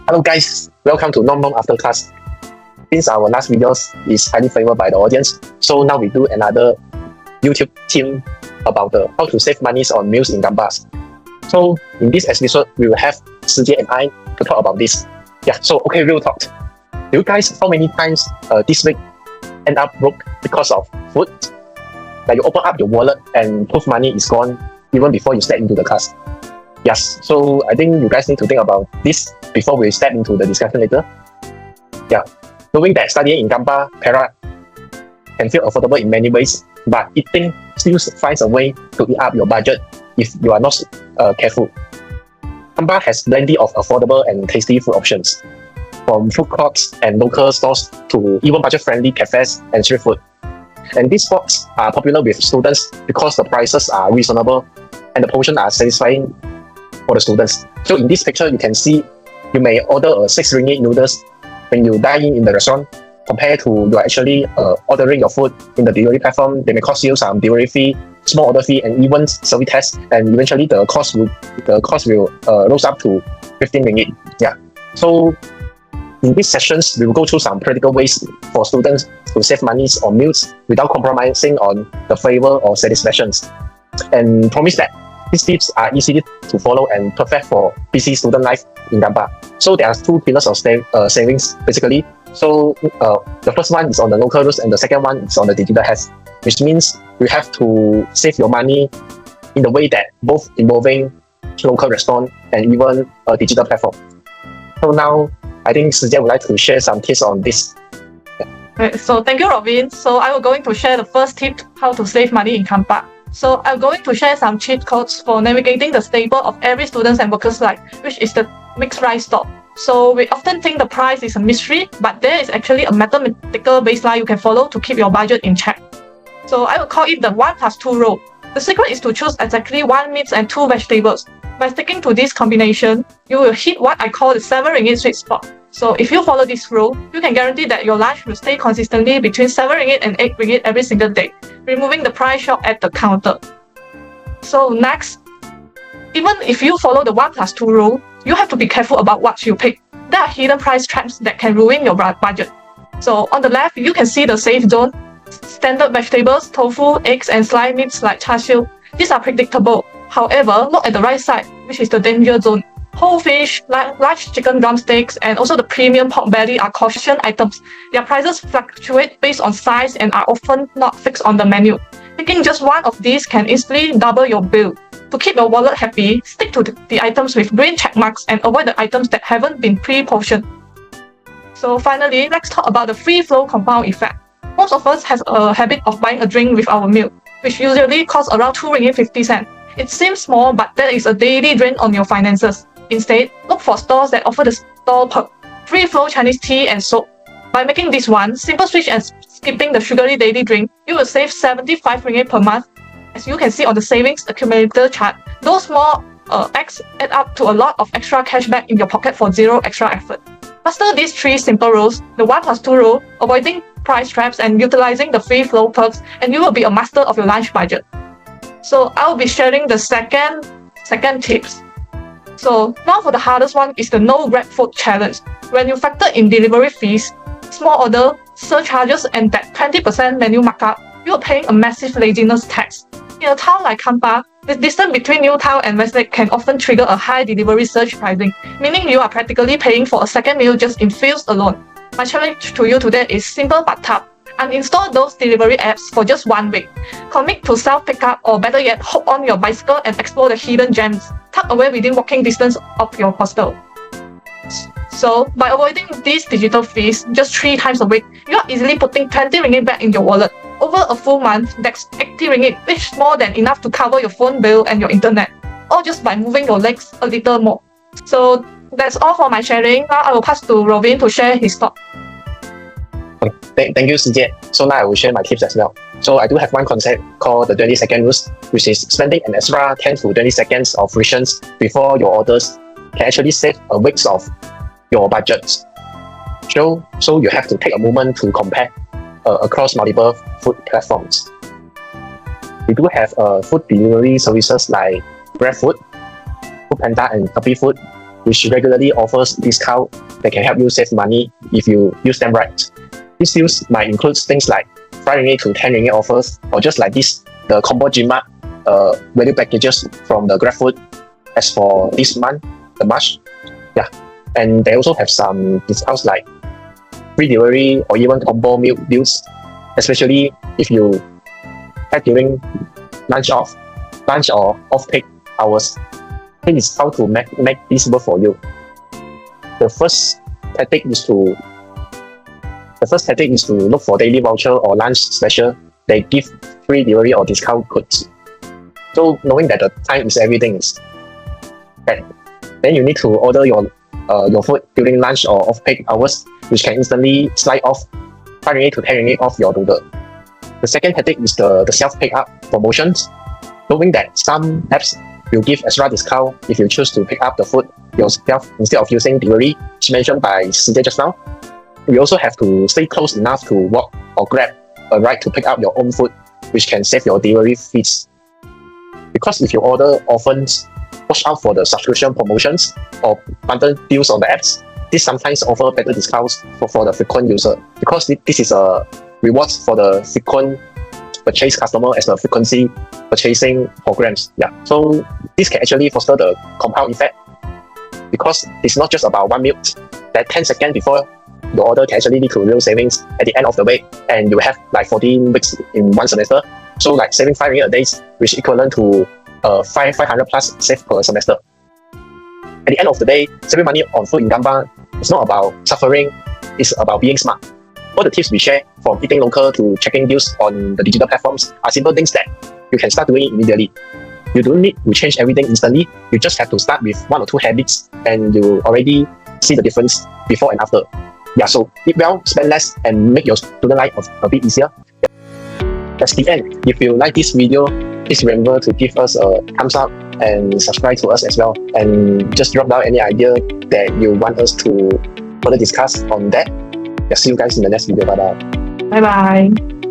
Hello guys, welcome to Nom Nom After Class. Since our last videos is highly favored by the audience, so now we do another YouTube team about how to save money on meals in Kampar. So in this episode, we will have Sijie and I to talk about this. Yeah, so okay, real talk. Do you guys how many times this week end up broke because of food? Like you open up your wallet and proof money is gone even before you step into the class. Yes, so I think you guys need to think about this before we step into the discussion later. Yeah, knowing that studying in Kampar, Perak can feel affordable in many ways, but eating still finds a way to eat up your budget if you are not careful. Kampar has plenty of affordable and tasty food options, from food courts and local stores to even budget-friendly cafes and street food. And these spots are popular with students because the prices are reasonable and the portions are satisfying for the students. So in this picture, you can see you may order a 6 ringgit noodles when you dine in the restaurant compared to you are actually ordering your food in the delivery platform. They may cost you some delivery fee, small order fee, and even service tax, and eventually the cost will rose up to 15 ringgit. Yeah. So in these sessions, we will go through some practical ways for students to save money on meals without compromising on the flavor or satisfactions. And promise that these tips are easy to follow and perfect for busy student life in Kampar. So there are 2 pillars of savings basically. So the first one is on the local routes and the second one is on the digital hacks, which means you have to save your money in the way that both involving local restaurant and even a digital platform. So now I think Sijie would like to share some tips on this. Right, so thank you, Robin. So I will going to share the first tip how to save money in Kampar. So I'm going to share some cheat codes for navigating the staple of every student's and worker's life, which is the mixed rice stall. So we often think the price is a mystery, but there is actually a mathematical baseline you can follow to keep your budget in check. So I will call it the 1+2 rule. The secret is to choose exactly 1 meat and 2 vegetables. By sticking to this combination, you will hit what I call the 7 ringgit sweet spot. So if you follow this rule, you can guarantee that your lunch will stay consistently between 7 ringgit and 8 ringgit every single day, removing the price shock at the counter. So next, even if you follow the 1+2 rule, you have to be careful about what you pick. There are hidden price traps that can ruin your budget. So on the left, you can see the safe zone. Standard vegetables, tofu, eggs, and sliced meats like char siu. These are predictable. However, look at the right side, which is the danger zone. Whole fish, large chicken drumsticks, and also the premium pork belly are caution items. Their prices fluctuate based on size and are often not fixed on the menu. Picking just one of these can easily double your bill. To keep your wallet happy, stick to the items with green check marks and avoid the items that haven't been pre-portioned. So finally, let's talk about the free flow compound effect. Most of us have a habit of buying a drink with our meal, which usually costs around 2 ringgit 50 cents. It seems small, but that is a daily drain on your finances. Instead, look for stores that offer the stall perk, free flow Chinese tea and soap. By making this one simple switch and skipping the sugary daily drink, you will save 75 ringgit per month. As you can see on the savings accumulator chart, those small acts add up to a lot of extra cashback in your pocket for zero extra effort. Master these 3 simple rules, the 1+2 rule, avoiding price traps and utilizing the free flow perks, and you will be a master of your lunch budget. So I will be sharing the second tips. So now for the hardest one is the no grab food challenge. When you factor in delivery fees, small order, surcharges, and that 20% menu markup, you are paying a massive laziness tax. In a town like Kampar, the distance between New Town and Westlake can often trigger a high delivery surge pricing, meaning you are practically paying for a second meal just in fuels alone. My challenge to you today is simple but tough. Uninstall those delivery apps for just 1 week. Commit to self-pickup, or better yet, hop on your bicycle and explore the hidden gems tucked away within walking distance of your hostel. So, by avoiding these digital fees just 3 times a week, you are easily putting 20 ringgit back in your wallet. Over a full month, that's 80 ringgit, which is more than enough to cover your phone bill and your internet, all just by moving your legs a little more. So, that's all for my sharing. Now I will pass to Robin to share his thoughts. Thank you, Sijie. So now I will share my tips as well. So I do have one concept called the 20-second rules, which is spending an extra 10 to 20 seconds of frictions before your orders can actually save a week of your budget. So you have to take a moment to compare across multiple food platforms. We do have food delivery services like GrabFood, Foodpanda, and Shopee Food. which regularly offers discount that can help you save money if you use them right. These deals might include things like 5 ringgit to 10 ringgit offers, or just like this, the combo Gmart value packages from the GrabFood as for this month, the March. Yeah, and they also have some discounts like free delivery or even combo meal deals, especially if you head during lunch or off-peak hours. Here is how to make this work for you. The first tactic is to look for daily voucher or lunch special. They give free delivery or discount codes. So knowing that the time is everything is okay, then you need to order your food during lunch or off-peak hours, which can instantly slide off 5 ringgit to 10 ringgit off your order. The second tactic is the self-pick-up promotions. Knowing that some apps will give extra discount if you choose to pick up the food yourself instead of using delivery, as mentioned by CJ just now. You also have to stay close enough to walk or grab a ride to pick up your own food, which can save your delivery fees. Because if you order often, watch out for the subscription promotions or bundle deals on the apps. This sometimes offer better discounts for the frequent user, because this is a reward for the frequent purchase customer as the frequency purchasing programs. Yeah, so this can actually foster the compound effect, because it's not just about one meal. That 10 seconds before your order can actually lead to real savings at the end of the week, and you have like 14 weeks in one semester. So like saving 5 ringgit a day, which equivalent to 500 plus save per semester. At the end of the day, saving money on food in Kampar is not about suffering, it's about being smart. All the tips we share, from eating local to checking deals on the digital platforms, are simple things that you can start doing immediately. You don't need to change everything instantly. You just have to start with 1 or 2 habits, and you already see the difference before and after. Yeah, so eat well, spend less, and make your student life a bit easier. That's the end. If you like this video, please remember to give us a thumbs up and subscribe to us as well. And just drop down any idea that you want us to further discuss on that. Yeah, see you guys in the next video. Bye bye. Bye bye.